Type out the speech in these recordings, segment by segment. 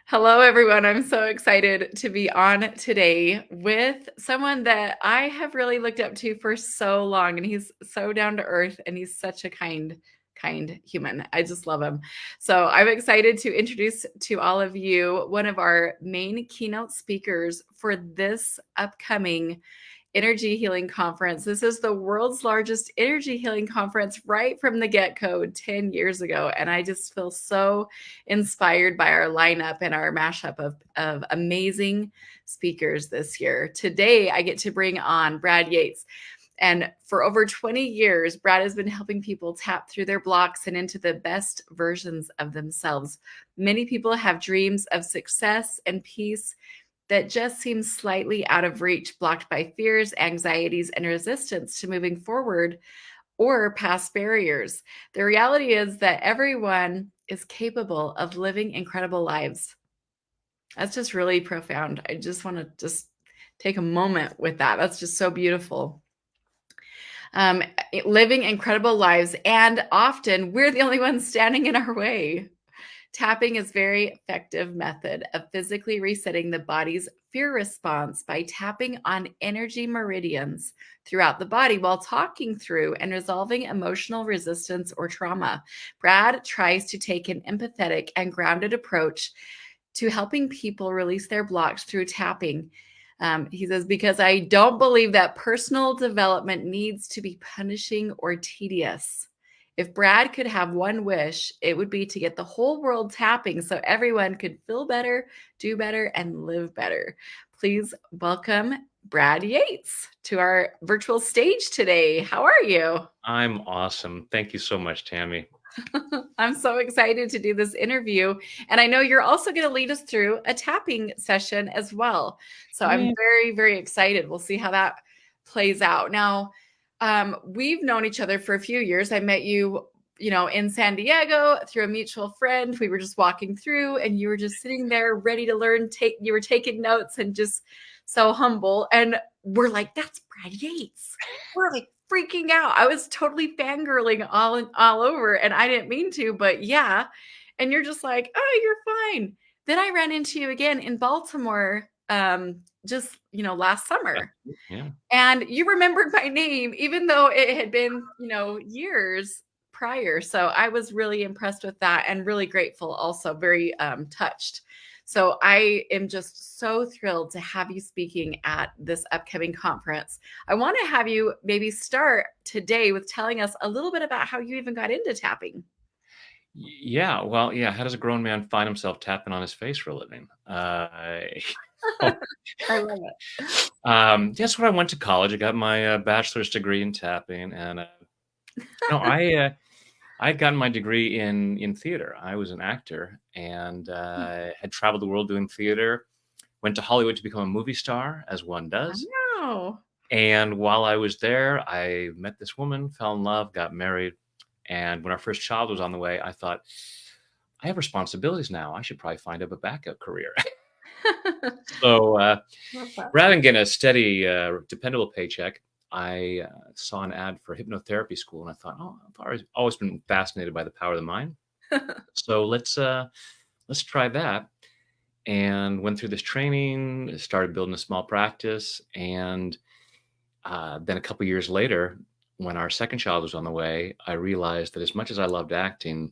Hello, everyone. I'm so excited to be on today with someone that I have really looked up to for so long. And he's so down to earth and he's such a kind human. I just love him. So I'm excited to introduce to all of you one of our main keynote speakers for this upcoming Energy Healing Conference. This is the world's largest energy healing conference right from the get-go 10 years ago. And I just feel so inspired by our lineup and our mashup of amazing speakers this year. Today, I get to bring on Brad Yates. And for over 20 years, Brad has been helping people tap through their blocks and into the best versions of themselves. Many people have dreams of success and peace that just seems slightly out of reach, blocked by fears, anxieties, and resistance to moving forward or past barriers. The reality is that everyone is capable of living incredible lives. That's just really profound. I just want to just take a moment with that. That's just so beautiful. Living incredible lives, and often we're the only ones standing in our way. Tapping is a very effective method of physically resetting the body's fear response by tapping on energy meridians throughout the body while talking through and resolving emotional resistance or trauma. Brad tries to take an empathetic and grounded approach to helping people release their blocks through tapping. He says, because I don't believe that personal development needs to be punishing or tedious. If Brad could have one wish, it would be to get the whole world tapping so everyone could feel better, do better, and live better. Please welcome Brad Yates to our virtual stage today. How are you? I'm awesome. Thank you so much, Tammy. I'm so excited to do this interview. And I know you're also going to lead us through a tapping session as well. So I'm Yeah. very, very excited. We'll see how that plays out. Now, we've known each other for a few years. I met you, in San Diego through a mutual friend. We were just walking through and you were just sitting there ready to learn. You were taking notes and just so humble. And we're like, that's Brad Yates. We're like freaking out. I was totally fangirling all over and I didn't mean to, but yeah. And you're just like, oh, you're fine. Then I ran into you again in Baltimore just, last summer. Yeah. And you remembered my name, even though it had been, years prior. So I was really impressed with that and really grateful, also very touched. So I am just so thrilled to have you speaking at this upcoming conference. I want to have you maybe start today with telling us a little bit about how you even got into tapping. Yeah. Well, yeah. How does a grown man find himself tapping on his face for a living? I love it. That's when I went to college. I got my bachelor's degree in tapping, and I had gotten my degree in theater. I was an actor and had traveled the world doing theater. Went to Hollywood to become a movie star, as one does. Wow. And while I was there, I met this woman, fell in love, got married. And when our first child was on the way, I thought, I have responsibilities now. I should probably find a backup career. So Love that. rather than getting a steady, dependable paycheck, I saw an ad for hypnotherapy school, and I thought, oh, always been fascinated by the power of the mind. So let's try that. And went through this training, started building a small practice, and then a couple years later, when our second child was on the way, I realized that as much as I loved acting,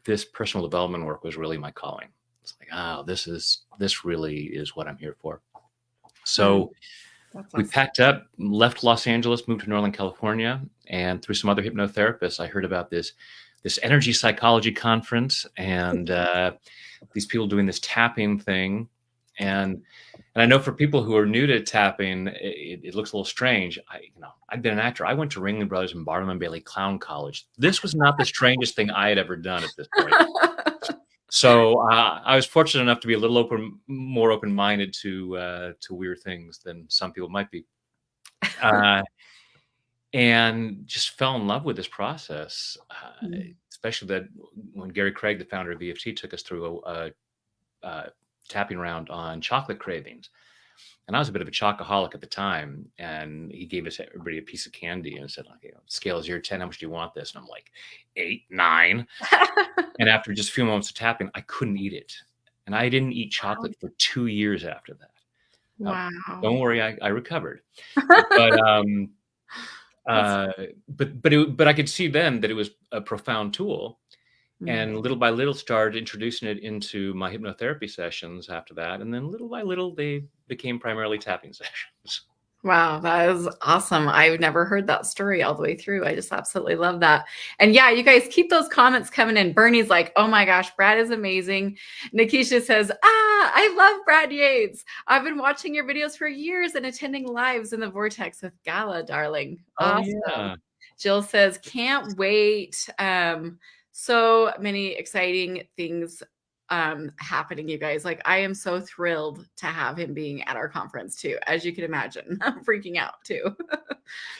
this personal development work was really my calling. It's like, oh, this really is what I'm here for. Mm, So that's we awesome. packed up, left Los Angeles, moved to Northern California, and through some other hypnotherapists, I heard about this energy psychology conference and these people doing this tapping thing. And I know for people who are new to tapping, it looks a little strange. I've been an actor. I went to Ringling Brothers and Barnum and Bailey Clown College. This was not the strangest thing I had ever done at this point. So I was fortunate enough to be a little more open-minded to weird things than some people might be, uh, and just fell in love with this process. Mm. Especially that when Gary Craig, the founder of EFT, took us through a tapping round on chocolate cravings. And I was a bit of a chocoholic at the time, and he gave us everybody a piece of candy and said, like, scale is 0 to 10, how much do you want this? And I'm like, 8, 9. And after just a few moments of tapping, I couldn't eat it. and I didn't eat chocolate for 2 years after that. Now, Wow. don't worry, I recovered. But, That's uh, but I could see then that it was a profound tool, and mm. little by little started introducing it into my hypnotherapy sessions after that, and then little by little, they became primarily tapping sessions. Wow, that is awesome. I've never heard that story all the way through. I just absolutely love that. And yeah, you guys keep those comments coming in. Bernie's like, oh my gosh, Brad is amazing. Nikisha says, I love Brad Yates. I've been watching your videos for years and attending lives in the Vortex with Gala, darling. Oh, Awesome. yeah. Jill says, can't wait. So many exciting things happening, you guys. Like, I am so thrilled to have him being at our conference too, as you can imagine. I'm freaking out too.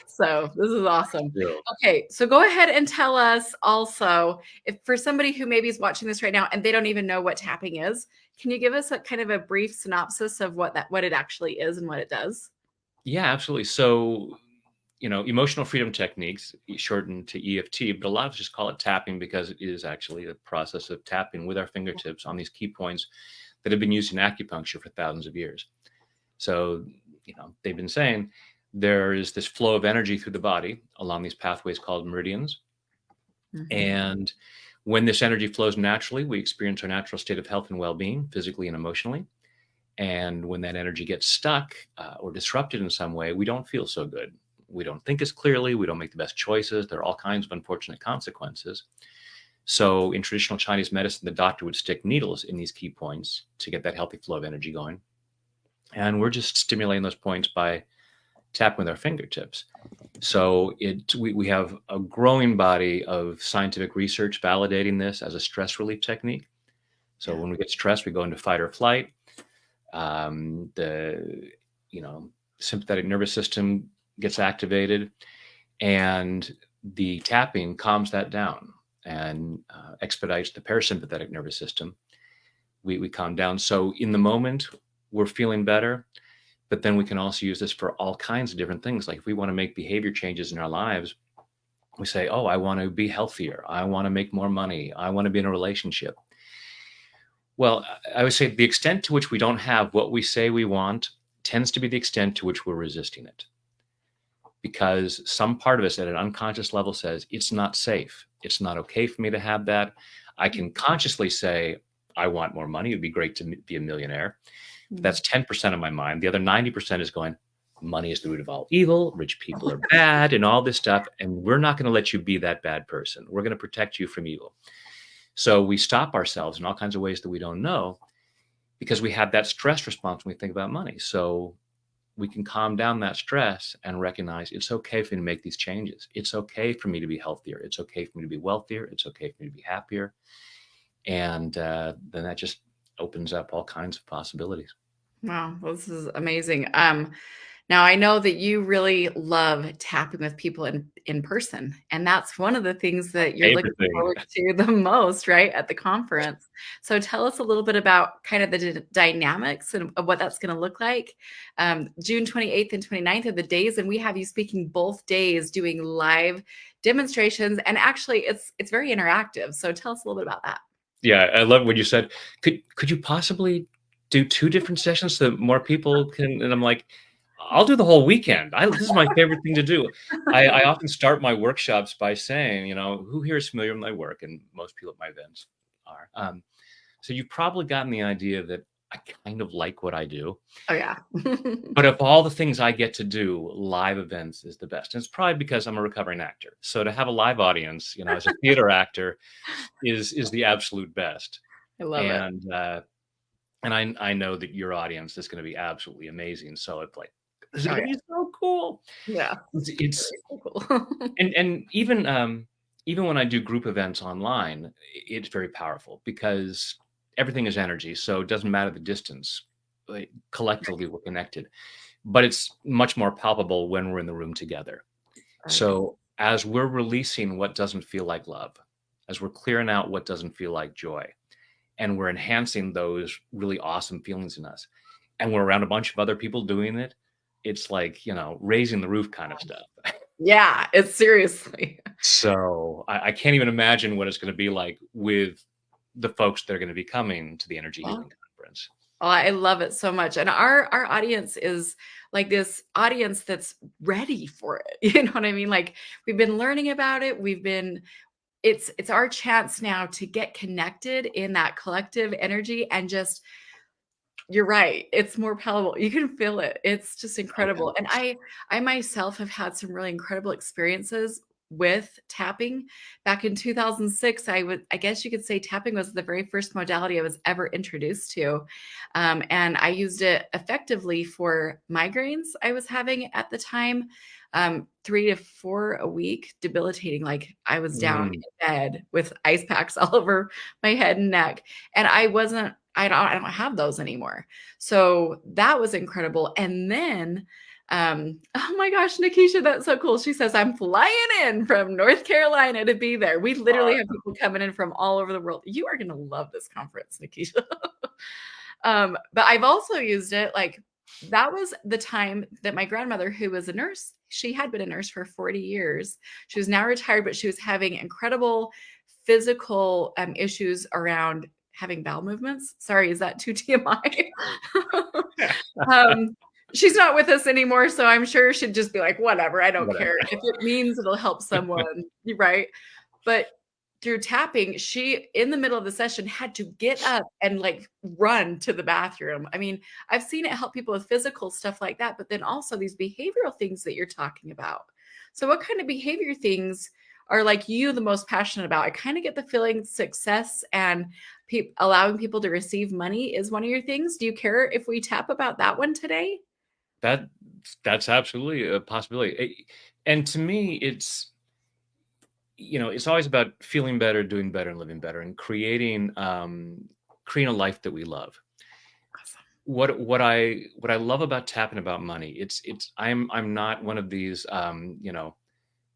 So this is awesome. Yeah. Okay, so go ahead and tell us also, if for somebody who maybe is watching this right now and they don't even know what tapping is, can you give us a kind of a brief synopsis of what it actually is and what it does? Yeah, absolutely. So, emotional freedom techniques, shortened to EFT, but a lot of us just call it tapping because it is actually a process of tapping with our fingertips on these key points that have been used in acupuncture for thousands of years. So, they've been saying there is this flow of energy through the body along these pathways called meridians. Mhm. And when this energy flows naturally, we experience our natural state of health and well being, physically and emotionally. And when that energy gets stuck or disrupted in some way, we don't feel so good. We don't think as clearly. We don't make the best choices. There are all kinds of unfortunate consequences. So, in traditional Chinese medicine, the doctor would stick needles in these key points to get that healthy flow of energy going. And we're just stimulating those points by tapping with our fingertips. So, we have a growing body of scientific research validating this as a stress relief technique. So, Yeah. when we get stressed, we go into fight or flight. The sympathetic nervous system gets activated, and the tapping calms that down and expedites the parasympathetic nervous system. We calm down. So in the moment, we're feeling better, but then we can also use this for all kinds of different things. Like if we want to make behavior changes in our lives, we say, oh, I want to be healthier. I want to make more money. I want to be in a relationship. Well, I would say the extent to which we don't have what we say we want tends to be the extent to which we're resisting it. Because some part of us at an unconscious level says, it's not safe. It's not okay for me to have that. I can consciously say, I want more money. It'd be great to be a millionaire. That's 10% of my mind. The other 90% is going, money is the root of all evil. Rich people are bad and all this stuff. And we're not going to let you be that bad person. We're going to protect you from evil. So we stop ourselves in all kinds of ways that we don't know because we have that stress response when we think about money. So we can calm down that stress and recognize it's okay for me to make these changes. It's okay for me to be healthier. It's okay for me to be wealthier. It's okay for me to be happier. And then that just opens up all kinds of possibilities. Wow, this is amazing. Now I know that you really love tapping with people in person, and that's one of the things that you're looking Favorite thing. forward to the most, right, at the conference. So tell us a little bit about kind of the dynamics and of what that's going to look like. June 28th and 29th are the days, and we have you speaking both days, doing live demonstrations, and actually, it's very interactive. So tell us a little bit about that. Yeah, I love what you said. Could you possibly do 2 different sessions so that more people can, and I'm like, "I'll do the whole weekend. I This is my favorite thing to do." I often start my workshops by saying, "Who here is familiar with my work?" And most people at my events are. So you've probably gotten the idea that I kind of like what I do. Oh yeah. But of all the things I get to do, live events is the best. And it's probably because I'm a recovering actor. So to have a live audience, as a theater actor is the absolute best. I love it. And I know that your audience is going to be absolutely amazing. So it's like, this is Oh going yeah. to be so cool. Yeah. It's Very cool. and even when I do group events online, it's very powerful because everything is energy. So it doesn't matter the distance. Like, collectively, we're connected, but it's much more palpable when we're in the room together. Right. So as we're releasing what doesn't feel like love, as we're clearing out what doesn't feel like joy, and we're enhancing those really awesome feelings in us, and we're around a bunch of other people doing it, it's like, raising the roof kind of stuff. Yeah, it's seriously. So I can't even imagine what it's going to be like with the folks that are going to be coming to the Energy Well, Healing Conference. oh, I love it so much. And our audience is like this audience that's ready for it. You know what I mean? Like we've been learning about it. It's our chance now to get connected in that collective energy and just you're right. It's more palatable. You can feel it. It's just Okay. incredible. And I myself have had some really incredible experiences with tapping. Back in 2006, I guess you could say tapping was the very first modality I was ever introduced to. And I used it effectively for migraines I was having at the time. 3 to 4 a week, debilitating. Like I was down Mm, in bed with ice packs all over my head and neck. And I don't have those anymore. So that was incredible. And then, oh my gosh, Nikisha, that's so cool. She says, I'm flying in from North Carolina to be there. We literally have people coming in from all over the world. You are going to love this conference, Nikisha. But I've also used it like that was the time that my grandmother, who was a nurse, she had been a nurse for 40 years. She was now retired, but she was having incredible physical issues around having bowel movements. Sorry, is that too TMI? um, she's not with us anymore, so I'm sure she'd just be like, whatever, I don't whatever. care. If it means it'll help someone, right? But through tapping, she in the middle of the session had to get up and like run to the bathroom. I mean, I've seen it help people with physical stuff like that, but then also these behavioral things that you're talking about. So, what kind of behavior things are like you the most passionate about? I kind of get the feeling success and allowing people to receive money is one of your things. Do you care if we tap about that one today? That that's absolutely a possibility. And to me, it's always about feeling better, doing better, and living better, and creating a life that we love. Awesome. What I love about tapping about money, I'm not one of these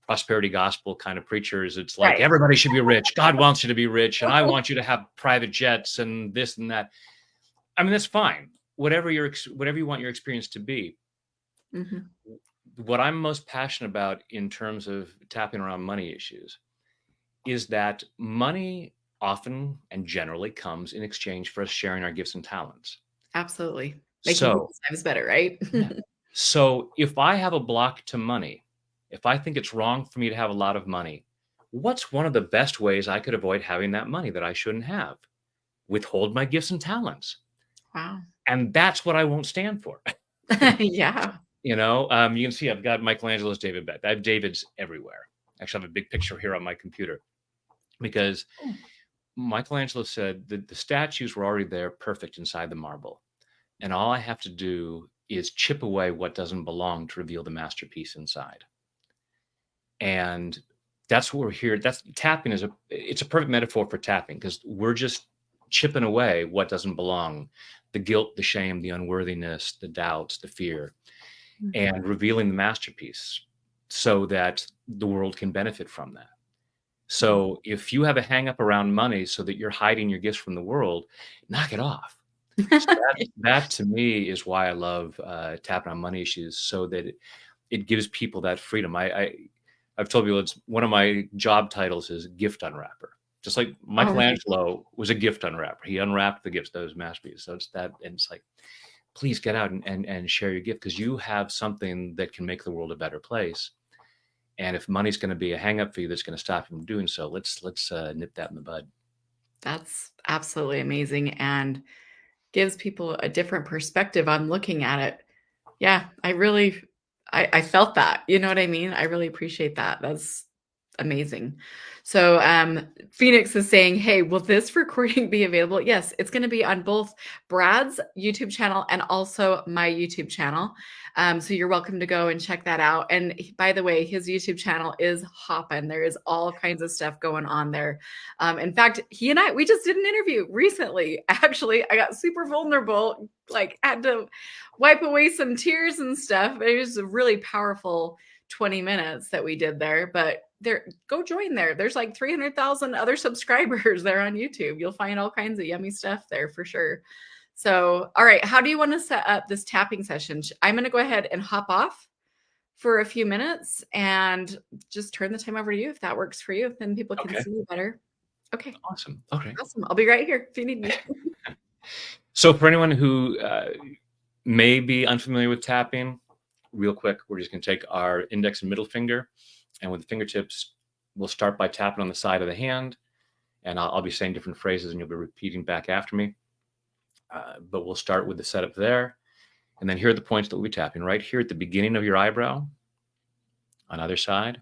prosperity gospel kind of preachers. It's like Right. everybody should be rich. God wants you to be rich, and I want you to have private jets and this and that. I mean, that's fine. Whatever you want your experience to be. Mhm. What I'm most passionate about in terms of tapping around money issues is that money often and generally comes in exchange for us sharing our gifts and talents. Absolutely. Making So, people's lives better, right? yeah. So if I have a block to money, if I think it's wrong for me to have a lot of money, what's one of the best ways I could avoid having that money that I shouldn't have? Withhold my gifts and talents. Wow. And that's what I won't stand for. Yeah. You can see I've got Michelangelo's David back. I have David's everywhere. Actually, I have a big picture here on my computer because Oh, Michelangelo said that the statues were already there, perfect inside the marble. And all I have to do is chip away what doesn't belong to reveal the masterpiece inside. And that's what we're here. That's tapping it's a perfect metaphor for tapping because we're just chipping away what doesn't belong, the guilt, the shame, the unworthiness, the doubts, the fear, mhm. and revealing the masterpiece so that the world can benefit from that. Wow. So if you have a hang up around money so that you're hiding your gifts from the world, knock it off. So that to me is why I love tapping on money issues, so that it gives people that freedom. I've told people it's one of my job titles is gift unwrapper. Just like Oh my Michelangelo was a gift unwrapper. He unwrapped the gifts, those masterpieces. So it's that, and it's like, please get out and share your gift because you have something that can make the world a better place. And if money's going to be a hang up for you that's going to stop you from doing so, let's nip that in the bud. that's absolutely amazing and gives people a different perspective on looking at it. Yeah, I felt that. You know what I mean? I really appreciate that. That's amazing. So Phoenix is saying, hey, will this recording be available? Yes, it's going to be on both Brad's YouTube channel and also my YouTube channel. So you're welcome to go and check that out. And by the way, his YouTube channel is hopping. There is all kinds of stuff going on there. In fact, we just did an interview recently. Actually, I got super vulnerable, like had to wipe away some tears and stuff. It was a really powerful 20 minutes that we did there, but go join there. There's like 300,000 other subscribers there on YouTube. You'll find all kinds of yummy stuff there for sure. So, all right, how do you want to set up this tapping session? I'm going to go ahead and hop off for a few minutes and just turn the time over to you if that works for you. Then people can Okay. see you better. Okay. Awesome. Okay. Awesome. I'll be right here if you need me. So for anyone who may be unfamiliar with tapping, real quick, we're just going to take our index and middle finger, and with the fingertips, we'll start by tapping on the side of the hand, and I'll be saying different phrases, and you'll be repeating back after me. But we'll start with the setup there, and then here are the points that we'll be tapping right here at the beginning of your eyebrow on either side.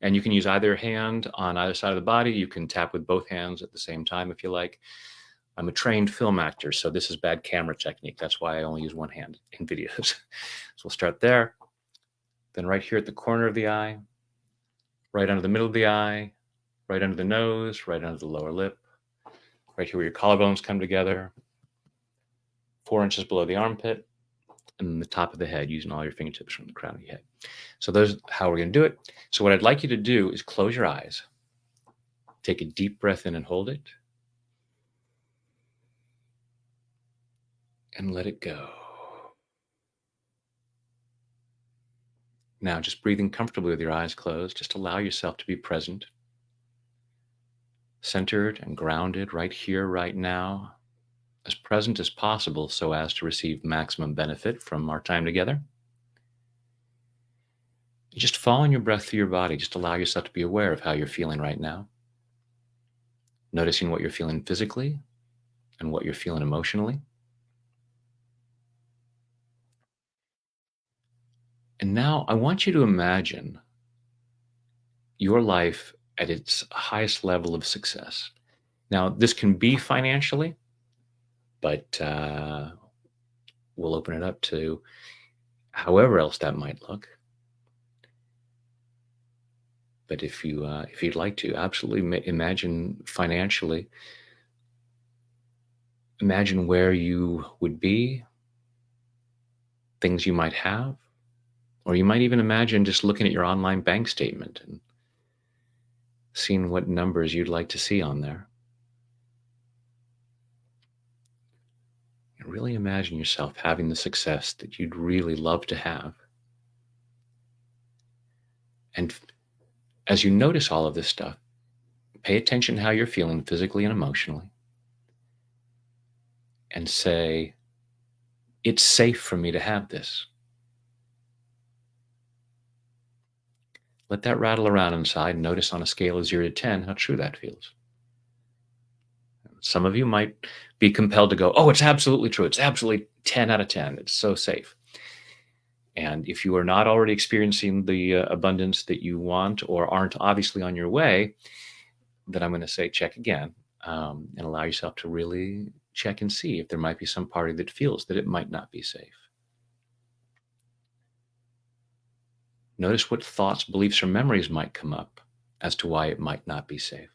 And you can use either hand on either side of the body. You can tap with both hands at the same time if you like. I'm a trained film actor, so this is bad camera technique. That's why I only use one hand in videos. So we'll start there. Then right here at the corner of the eye, right under the middle of the eye, right under the nose, right under the lower lip, right here where your collarbones come together, 4 inches below the armpit, and then the top of the head, using all your fingertips from the crown of your head. So those are how we're going to do it. So what I'd like you to do is close your eyes, take a deep breath in and hold it, and let it go. Now, just breathing comfortably with your eyes closed, just allow yourself to be present, centered and grounded right here, right now, as present as possible so as to receive maximum benefit from our time together. Just following your breath through your body, just allow yourself to be aware of how you're feeling right now, noticing what you're feeling physically and what you're feeling emotionally. And now I want you to imagine your life at its highest level of success. Now, this can be financially, but we'll open it up to however else that might look. But if you'd like to, absolutely imagine financially. Imagine where you would be, things you might have, or you might even imagine just looking at your online bank statement and seeing what numbers you'd like to see on there. And really imagine yourself having the success that you'd really love to have. And as you notice all of this stuff, pay attention to how you're feeling physically and emotionally, and say, it's safe for me to have this. Let that rattle around inside. Notice on a scale of 0 to 10 how true that feels. Some of you might be compelled to go, oh, it's absolutely true. It's absolutely 10 out of 10. It's so safe. And if you are not already experiencing the abundance that you want or aren't obviously on your way, then I'm going to say check again, and allow yourself to really check and see if there might be some party that feels that it might not be safe. Notice what thoughts, beliefs, or memories might come up as to why it might not be safe.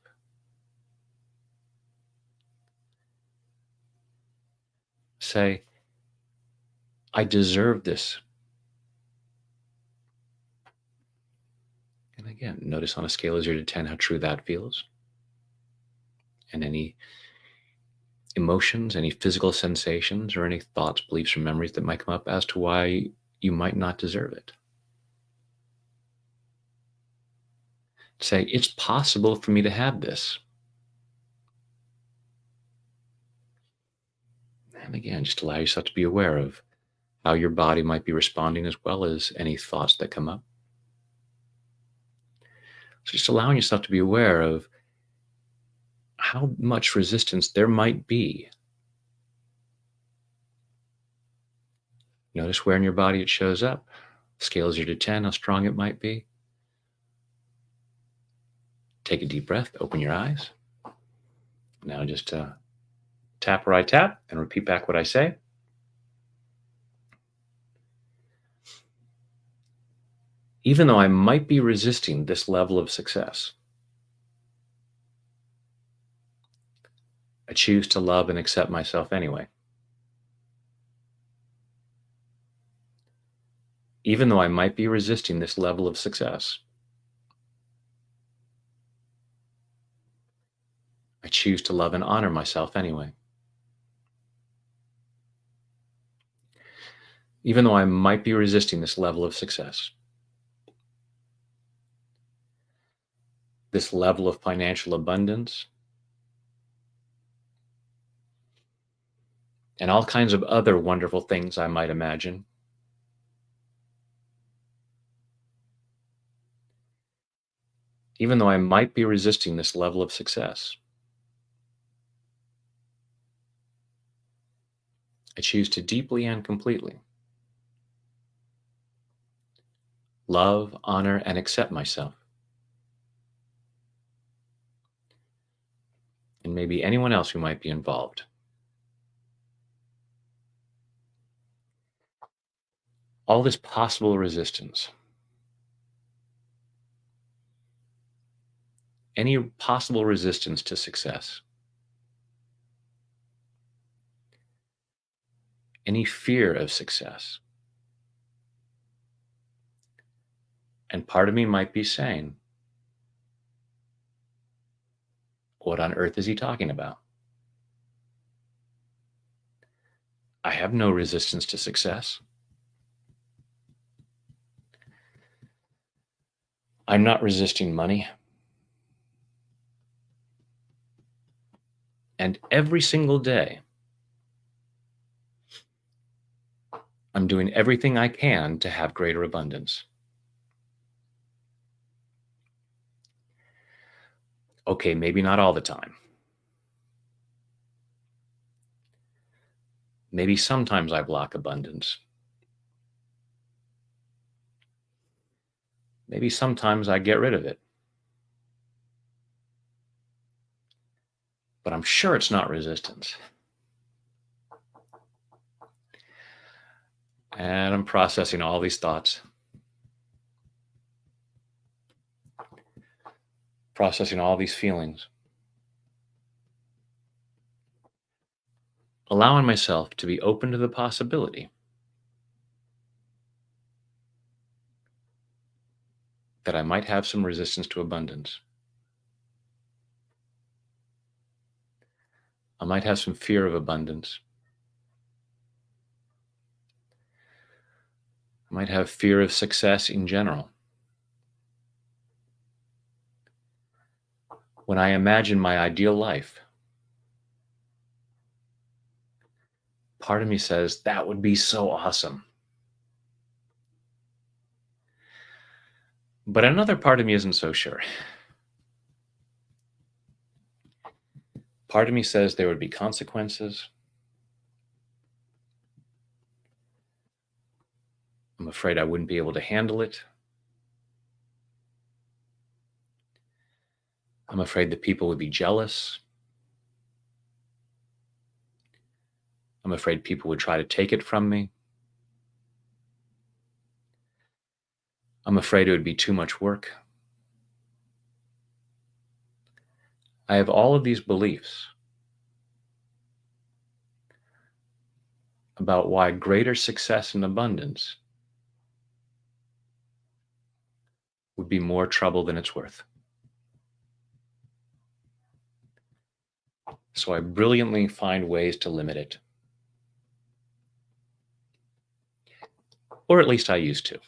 Say, I deserve this. And again, notice on a scale of 0 to 10 how true that feels. And any emotions, any physical sensations, or any thoughts, beliefs, or memories that might come up as to why you might not deserve it. Say, it's possible for me to have this. And again, just allow yourself to be aware of how your body might be responding as well as any thoughts that come up. So just allowing yourself to be aware of how much resistance there might be. Notice where in your body it shows up. Scale 0 to 10, how strong it might be. Take a deep breath, open your eyes. Now just tap where I tap and repeat back what I say. Even though I might be resisting this level of success, I choose to love and accept myself anyway. Even though I might be resisting this level of success, I choose to love and honor myself anyway. Even though I might be resisting this level of success, this level of financial abundance, and all kinds of other wonderful things I might imagine. Even though I might be resisting this level of success, I choose to deeply and completely love, honor, and accept myself, and maybe anyone else who might be involved. All this possible resistance, any possible resistance to success, any fear of success. And part of me might be saying, what on earth is he talking about? I have no resistance to success. I'm not resisting money. And every single day, I'm doing everything I can to have greater abundance. Okay, maybe not all the time. Maybe sometimes I block abundance. Maybe sometimes I get rid of it. But I'm sure it's not resistance. And I'm processing all these thoughts, processing all these feelings, allowing myself to be open to the possibility that I might have some resistance to abundance. I might have some fear of abundance. I might have fear of success in general. When I imagine my ideal life, part of me says, that would be so awesome. But another part of me isn't so sure. Part of me says there would be consequences. I'm afraid I wouldn't be able to handle it. I'm afraid that people would be jealous. I'm afraid people would try to take it from me. I'm afraid it would be too much work. I have all of these beliefs about why greater success and abundance would be more trouble than it's worth. So I brilliantly find ways to limit it. Or at least I used to.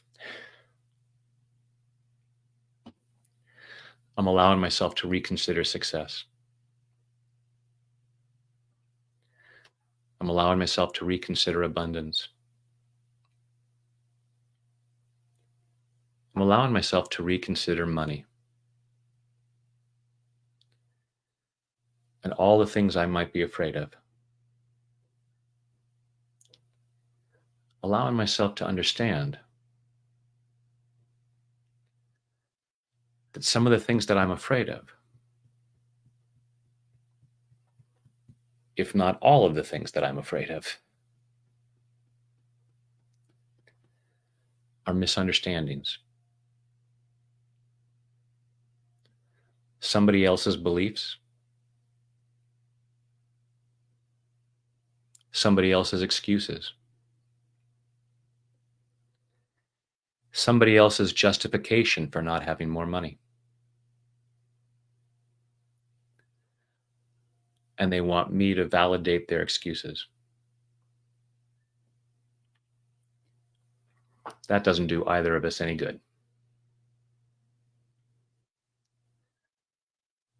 I'm allowing myself to reconsider success. I'm allowing myself to reconsider abundance. I'm allowing myself to reconsider money and all the things I might be afraid of. Allowing myself to understand that some of the things that I'm afraid of, if not all of the things that I'm afraid of, are misunderstandings. Somebody else's beliefs, somebody else's excuses, somebody else's justification for not having more money. And they want me to validate their excuses. That doesn't do either of us any good.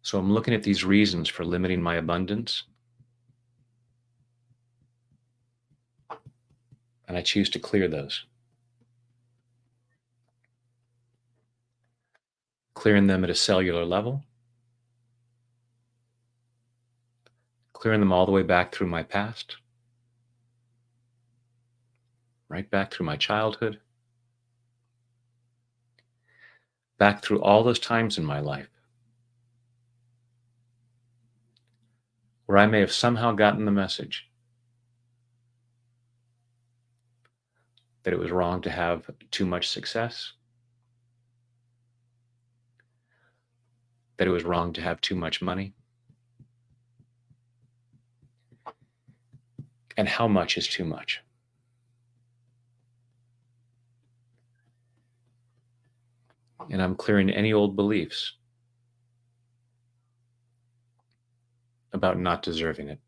So I'm looking at these reasons for limiting my abundance. And I choose to clear those. Clearing them at a cellular level. Clearing them all the way back through my past. Right back through my childhood. Back through all those times in my life where I may have somehow gotten the message that it was wrong to have too much success, that it was wrong to have too much money, and how much is too much. And I'm clearing any old beliefs about not deserving it.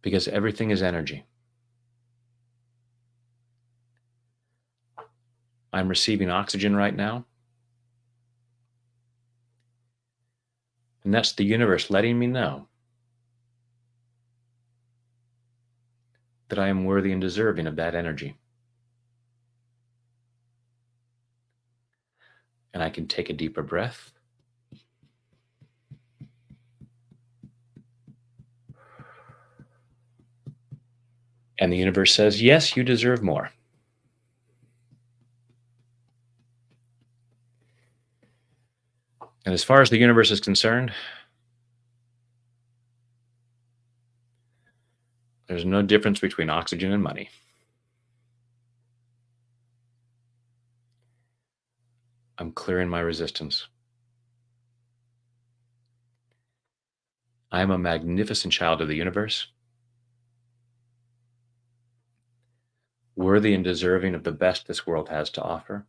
Because everything is energy. I'm receiving oxygen right now. And that's the universe letting me know that I am worthy and deserving of that energy. And I can take a deeper breath. And the universe says, yes, you deserve more. And as far as the universe is concerned, there's no difference between oxygen and money. I'm clearing my resistance. I am a magnificent child of the universe, worthy and deserving of the best this world has to offer.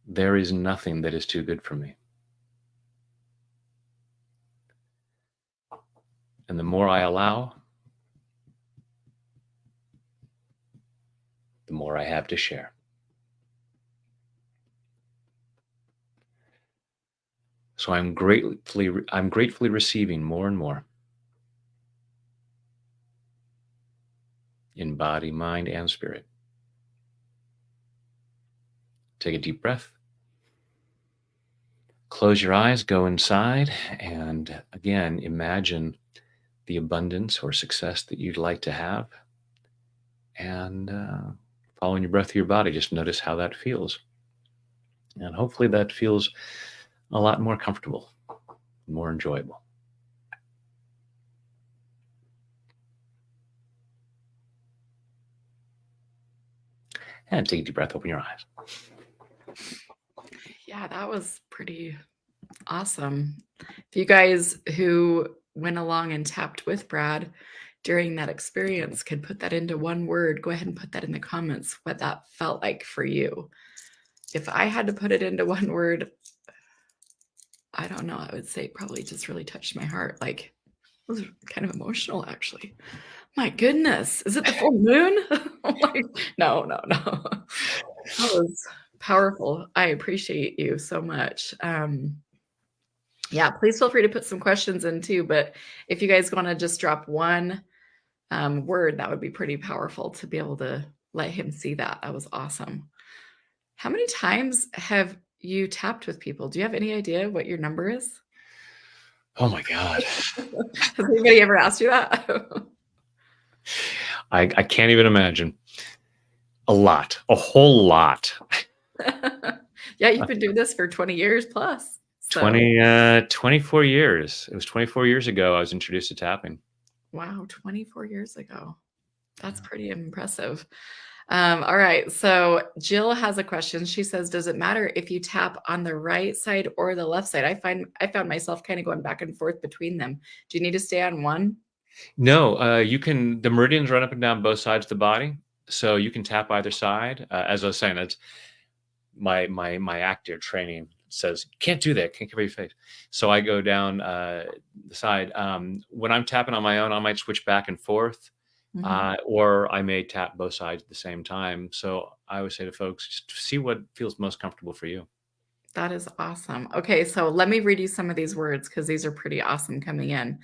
There is nothing that is too good for me. And the more I allow, the more I have to share. So I'm gratefully receiving more and more in body, mind, and spirit. Take a deep breath. Close your eyes, go inside, and again, imagine the abundance or success that you'd like to have. And following your breath through your body, just notice how that feels. And hopefully that feels a lot more comfortable, more enjoyable. And take a deep breath, open your eyes. Yeah, that was pretty awesome. If you guys who went along and tapped with Brad during that experience could put that into one word, go ahead and put that in the comments, what that felt like for you. If I had to put it into one word, I don't know, I would say it probably just really touched my heart. Like, it was kind of emotional, actually. My goodness, is it the full moon? Like, no. That was powerful. I appreciate you so much. Yeah, please feel free to put some questions in too. But if you guys want to just drop one word, that would be pretty powerful to be able to let him see that. That was awesome. How many times have you tapped with people? Do you have any idea what your number is? Oh my God. Has anybody ever asked you that? I can't even imagine. A lot, a whole lot. Yeah, you've been doing this for 20 years plus. So. 24 years. It was 24 years ago I was introduced to tapping. Wow, 24 years ago. That's pretty impressive. All right, so Jill has a question. She says, does it matter if you tap on the right side or the left side? I found myself kind of going back and forth between them. Do you need to stay on one? No, you can, the meridians run up and down both sides of the body. So you can tap either side. As I was saying, that's my actor training says, can't do that, can't cover your face. So I go down the side. When I'm tapping on my own, I might switch back and forth. Or I may tap both sides at the same time. So I always say to folks, just see what feels most comfortable for you. That is awesome. Okay, so let me read you some of these words because these are pretty awesome coming in.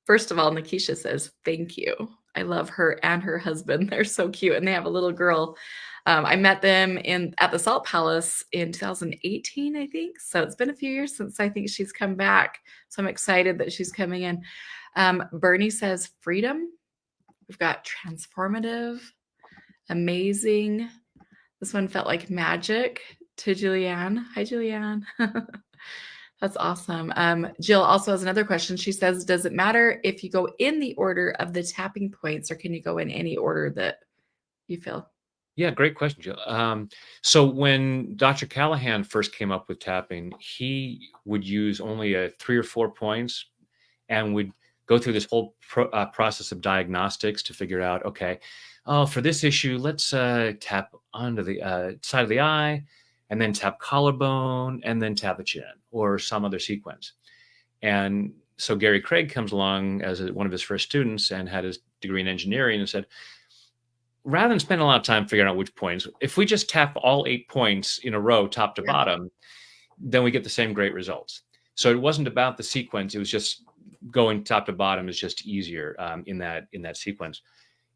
First of all, Nikisha says, "Thank you." I love her and her husband. They're so cute, and they have a little girl. I met them in at the Salt Palace in 2018, I think. So it's been a few years since I think she's come back. So I'm excited that she's coming in. Bernie says, "Freedom." We've got transformative, amazing. This one felt like magic to Julianne. Hi, Julianne. That's awesome. Jill also has another question. She says, "Does it matter if you go in the order of the tapping points, or can you go in any order that you feel?" Yeah, great question, Jill. So when Dr. Callahan first came up with tapping, he would use only 3 or 4 points and would go through this whole process of diagnostics to figure out, okay, oh, for this issue, let's tap onto the side of the eye, and then tap collarbone, and then tap the chin, or some other sequence. And so Gary Craig comes along as one of his first students and had his degree in engineering and said, rather than spend a lot of time figuring out which points, if we just tap all 8 points in a row, top to Yeah. bottom, then we get the same great results. So it wasn't about the sequence; it was just going top to bottom is just easier in that sequence.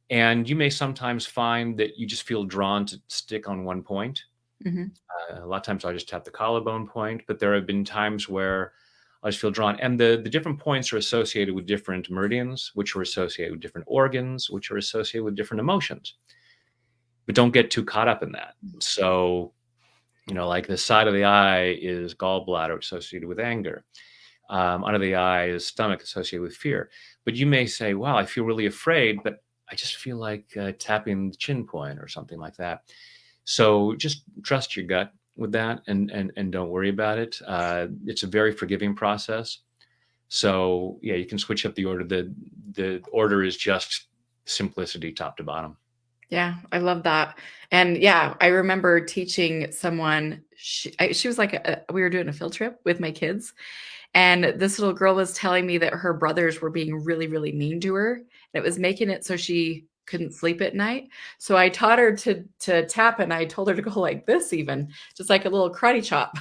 And you may sometimes find that you just feel drawn to stick on one point. Mhm. A lot of times I just tap the collarbone point, but there have been times where I just feel drawn. And the different points are associated with different meridians, which are associated with different organs, which are associated with different emotions. But don't get too caught up in that. So, like the side of the eye is gallbladder associated with anger. Under the eye is stomach associated with fear. But you may say, wow, I feel really afraid, but I just feel like tapping the chin point or something like that. So just trust your gut with that, and don't worry about it. It's a very forgiving process. So yeah, you can switch up the order. The order is just simplicity, top to bottom. Yeah, I love that. And yeah, I remember teaching someone. She was like, we were doing a field trip with my kids, and this little girl was telling me that her brothers were being really, really mean to her. And it was making it so she couldn't sleep at night. So I taught her to tap, and I told her to go like this, even just like a little karate chop,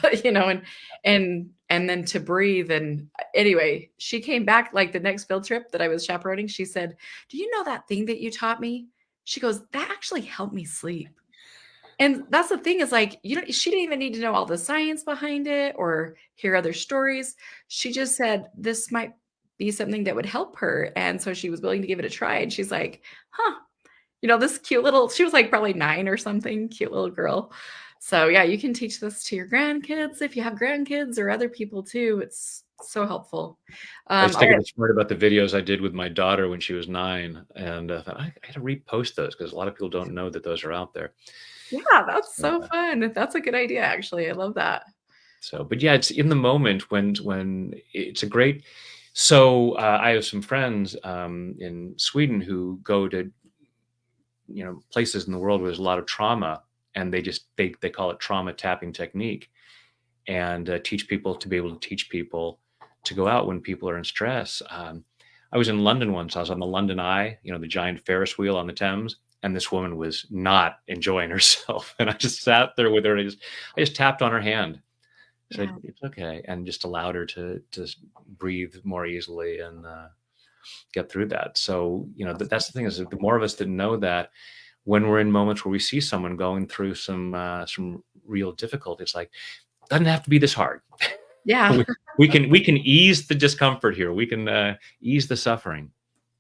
and then to breathe. And anyway, she came back like the next field trip that I was chaperoning. She said, "Do you know that thing that you taught me?" She goes, "That actually helped me sleep." And that's the thing is like, she didn't even need to know all the science behind it or hear other stories. She just said this might be something that would help her. And so she was willing to give it a try. And she's like, huh, this cute little, she was like probably 9 or something, cute little girl. So yeah, you can teach this to your grandkids if you have grandkids or other people too. It's so helpful. I was All thinking right. this morning about the videos I did with my daughter when she was 9, and thought I got to repost those because a lot of people don't know that those are out there. Yeah, that's So, so fun. That's a good idea, actually. I love that. but yeah, it's in the moment when it's a great. So I have some friends in Sweden who go to places in the world where there's a lot of trauma, and they call it trauma tapping technique, and teach people to be able to teach people to go out when people are in stress. I was in London once. I was on the London Eye, the giant Ferris wheel on the Thames, and this woman was not enjoying herself. And I just sat there with her, and I just tapped on her hand, said Yeah. it's okay, and just allowed her to breathe more easily and get through that. So that's the thing, is that the more of us that know that, when we're in moments where we see someone going through some real difficulty, it's like, doesn't have to be this hard. Yeah. we can ease the discomfort here. We can ease the suffering.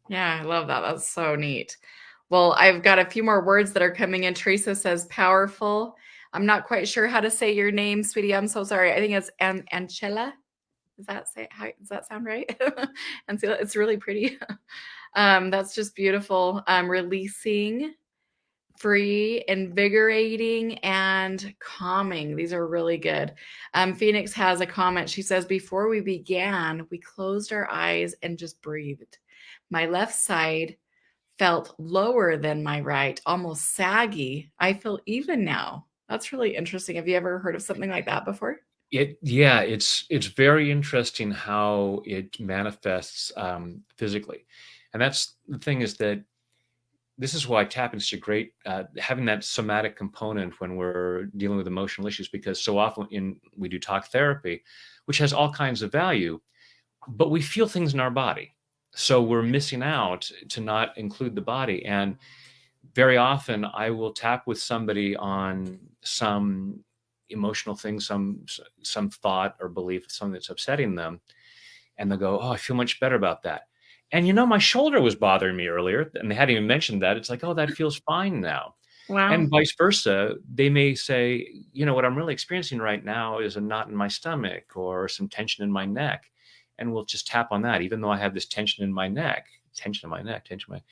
Yeah, I love that. That's so neat. Well, I've got a few more words that are coming in. Teresa says powerful. I'm not quite sure how to say your name, sweetie. I'm so sorry. I think it's Ancella. Does that sound right? Ancella, it's really pretty. That's just beautiful. Releasing, free, invigorating, and calming. These are really good. Phoenix has a comment. She says, "Before we began, we closed our eyes and just breathed. My left side felt lower than my right, almost saggy. I feel even now." That's really interesting. Have you ever heard of something like that before? Yeah, it's very interesting how it manifests physically, and that's the thing, is that this is why tapping is such a great, having that somatic component when we're dealing with emotional issues, because so often we do talk therapy, which has all kinds of value, but we feel things in our body. So we're missing out to not include the body. And very often I will tap with somebody on some emotional thing, some thought or belief, something that's upsetting them, and they'll go, "Oh, I feel much better about that." And my shoulder was bothering me earlier, and they hadn't even mentioned that. It's like, "Oh, that feels fine now." Wow. And vice versa. They may say, "What I'm really experiencing right now is a knot in my stomach or some tension in my neck." And we'll just tap on that, even though I have this tension in my neck, tension in my neck, tension in my,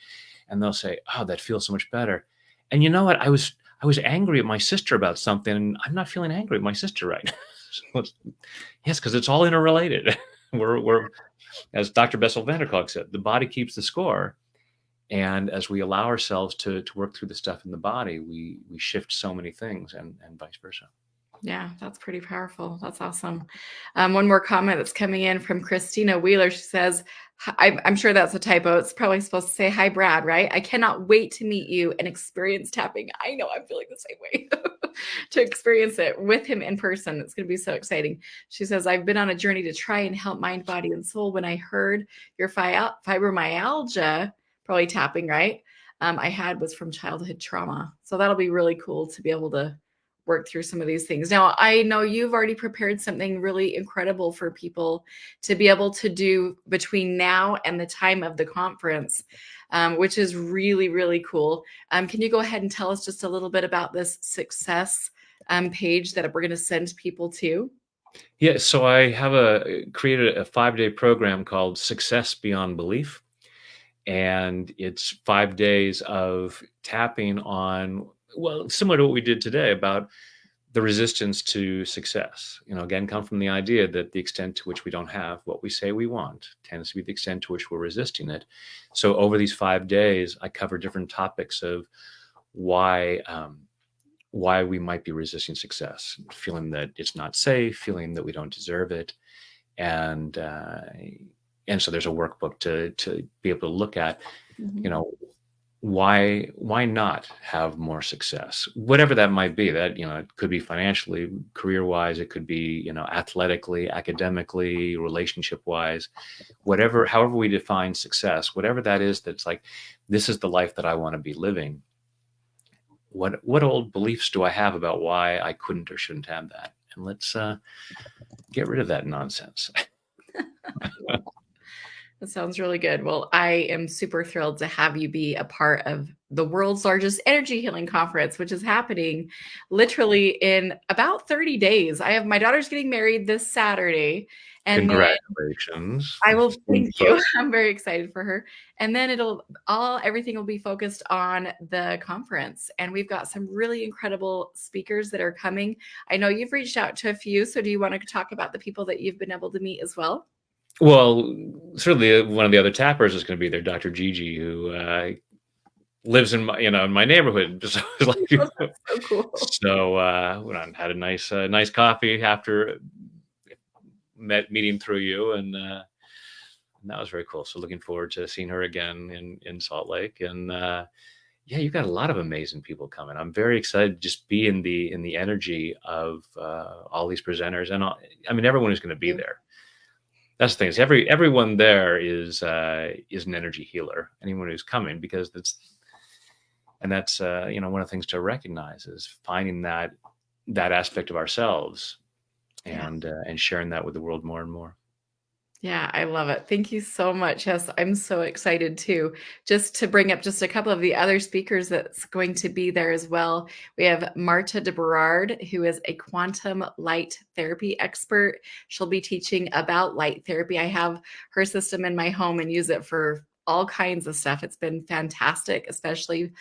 and they'll say, "Oh, that feels so much better." And you know what? I was angry at my sister about something, and I'm not feeling angry at my sister right now. So yes, because it's all interrelated. We're as Dr. Bessel van der Kolk said, the body keeps the score. And as we allow ourselves to work through the stuff in the body, we shift so many things, and vice versa. Yeah, that's pretty powerful. That's awesome. One more comment that's coming in from Christina Wheeler. She says, I'm sure that's a typo. It's probably supposed to say, "Hi, Brad," right? "I cannot wait to meet you and experience tapping." I know, I'm feeling the same way to experience it with him in person. It's going to be so exciting. She says, "I've been on a journey to try and help mind, body, and soul. When I heard your fibromyalgia, probably tapping, right? I had was from childhood trauma. So that'll be really cool to be able to work through some of these things." Now, I know you've already prepared something really incredible for people to be able to do between now and the time of the conference, which is really, really cool. Can you go ahead and tell us just a little bit about this success page that we're going to send people to? Yeah, so I have created a 5-day program called Success Beyond Belief, and it's 5 days of tapping on, well, similar to what we did today about the resistance to success. Again, come from the idea that the extent to which we don't have what we say we want tends to be the extent to which we're resisting it. So over these 5 days, I cover different topics of why why we might be resisting success, feeling that it's not safe, feeling that we don't deserve it, and so there's a workbook to be able to look at, you Mhm. know, why not have more success, whatever that might be. That it could be financially, career wise, it could be athletically, academically, relationship wise, whatever, however we define success, whatever that is, that's like, this is the life that I want to be living. What old beliefs do I have about why I couldn't or shouldn't have that? And let's get rid of that nonsense. That sounds really good. Well, I am super thrilled to have you be a part of the world's largest energy healing conference, which is happening literally in about 30 days. I have my daughter's getting married this Saturday, and then Congratulations. I will thank you. Folks. I'm very excited for her. And then everything will be focused on the conference. And we've got some really incredible speakers that are coming. I know you've reached out to a few. So do you want to talk about the people that you've been able to meet as well? Well, certainly one of the other tappers is going to be there, Dr. Gigi, who lives in my neighborhood. So, Oh, that's so cool. went on, had a nice coffee after meeting through you, and that was very cool. So looking forward to seeing her again in Salt Lake. And yeah, you've got a lot of amazing people coming. I'm very excited to just be in the energy of all these presenters, and I mean everyone who's going to be there. That's the thing, is everyone there is an energy healer. Anyone who's coming, because that's one of the things to recognize is finding that aspect of ourselves, Yeah. and sharing that with the world more and more. Yeah, I love it. Thank you so much. Yes, I'm so excited too. Just to bring up just a couple of the other speakers that's going to be there as well. We have Marta de Berard, who is a quantum light therapy expert. She'll be teaching about light therapy. I have her system in my home and use it for all kinds of stuff. It's been fantastic, especially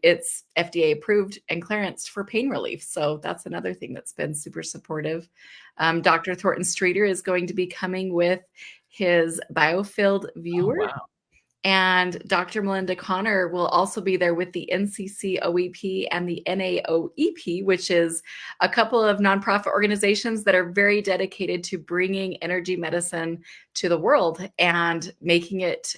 it's FDA approved and clearance for pain relief. So that's another thing that's been super supportive. Dr. Thornton Streeter is going to be coming with his biofilled Oh viewer. wow! And Dr. Melinda Connor will also be there with the NCC OEP and the NAOEP, which is a couple of nonprofit organizations that are very dedicated to bringing energy medicine to the world and making it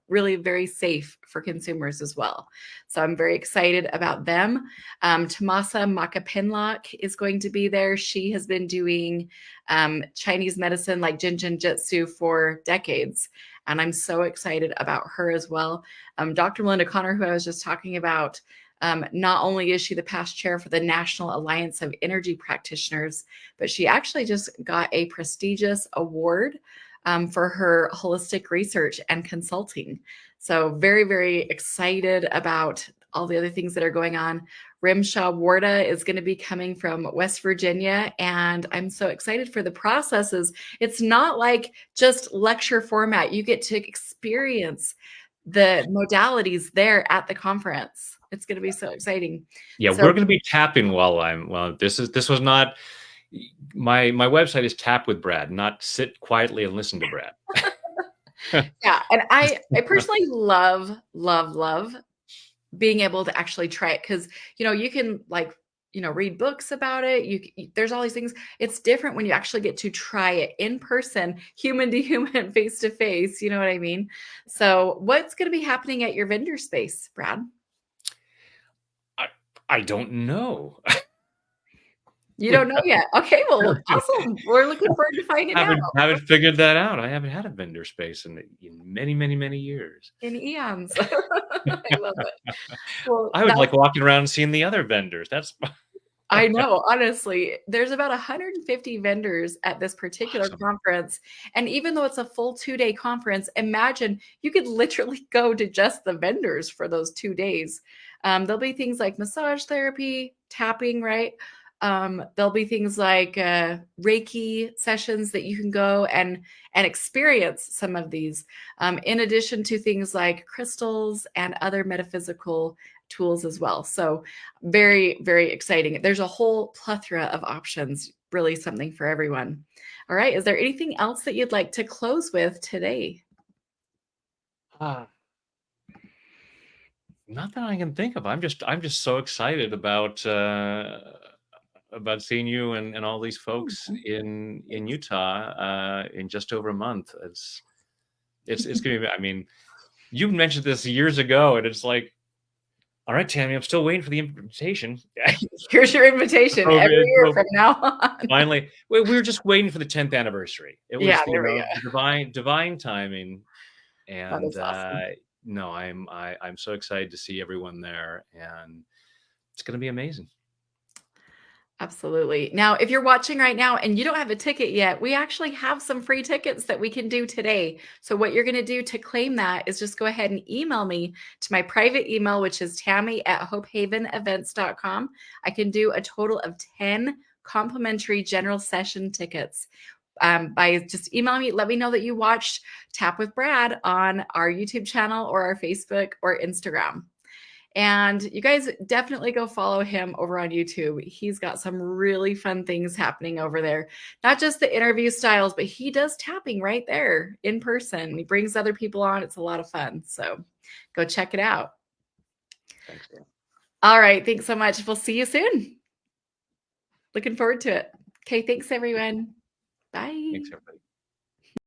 really very safe for consumers as well. So I'm very excited about them. Tomasa Makapinlock is going to be there. She has been doing Chinese medicine like Jin Jin Jitsu for decades. And I'm so excited about her as well. Dr. Melinda Connor, who I was just talking about, not only is she the past chair for the National Alliance of Energy Practitioners, but she actually just got a prestigious award for her holistic research and consulting. So very, very excited about all the other things that are going on. Rimshaw Warda is going to be coming from West Virginia, and I'm so excited for the processes. It's not like just lecture format. You get to experience the modalities there at the conference. It's going to be so exciting. Yeah, So we're going to be tapping this was not my website is Tap with Brad, not sit quietly and listen to Brad. yeah, and I personally love being able to actually try it, because you can read books about it. There's all these things. It's different when you actually get to try it in person, human to human, face to face. You know what I mean? So what's going to be happening at your vendor space, Brad? I don't know. You don't know yet. Okay, well, awesome. We're looking forward to finding out. Haven't figured that out. I haven't had a vendor space in many, many, many years. In eons. I love it. Well, I would like walking around and seeing the other vendors. I know, honestly, there's about 150 vendors at this particular awesome. conference. And even though it's a full 2-day conference, imagine you could literally go to just the vendors for those 2 days. There'll be things like massage therapy, tapping, right? There'll be things like Reiki sessions that you can go and experience some of these, in addition to things like crystals and other metaphysical tools as well. So very, very exciting. There's a whole plethora of options, really something for everyone. All right. Is there anything else that you'd like to close with today? Not that I can think of. I'm just so excited about seeing you and all these folks in Utah in just over a month. It's gonna be. I mean, you mentioned this years ago, and it's like, all right, Tammy, I'm still waiting for the invitation. Here's your invitation every year from now on. Finally, we were just waiting for the 10th anniversary. It was there we go. divine timing, That and is awesome. no, I'm so excited to see everyone there, and it's going to be amazing. Absolutely. Now, if you're watching right now and you don't have a ticket yet, we actually have some free tickets that we can do today. So what you're going to do to claim that is just go ahead and email me to my private email, which is tammy@hopehavenevents.com. I can do a total of 10 complimentary general session tickets. By just emailing me, let me know that you watched Tap with Brad on our YouTube channel or our Facebook or Instagram. And you guys definitely go follow him over on YouTube. He's got some really fun things happening over there. Not just the interview styles, but he does tapping right there in person. He brings other people on. It's a lot of fun. So go check it out. Thanks, Dan. All right. Thanks so much. We'll see you soon. Looking forward to it. Okay. Thanks, everyone. Bye. Thanks, everybody.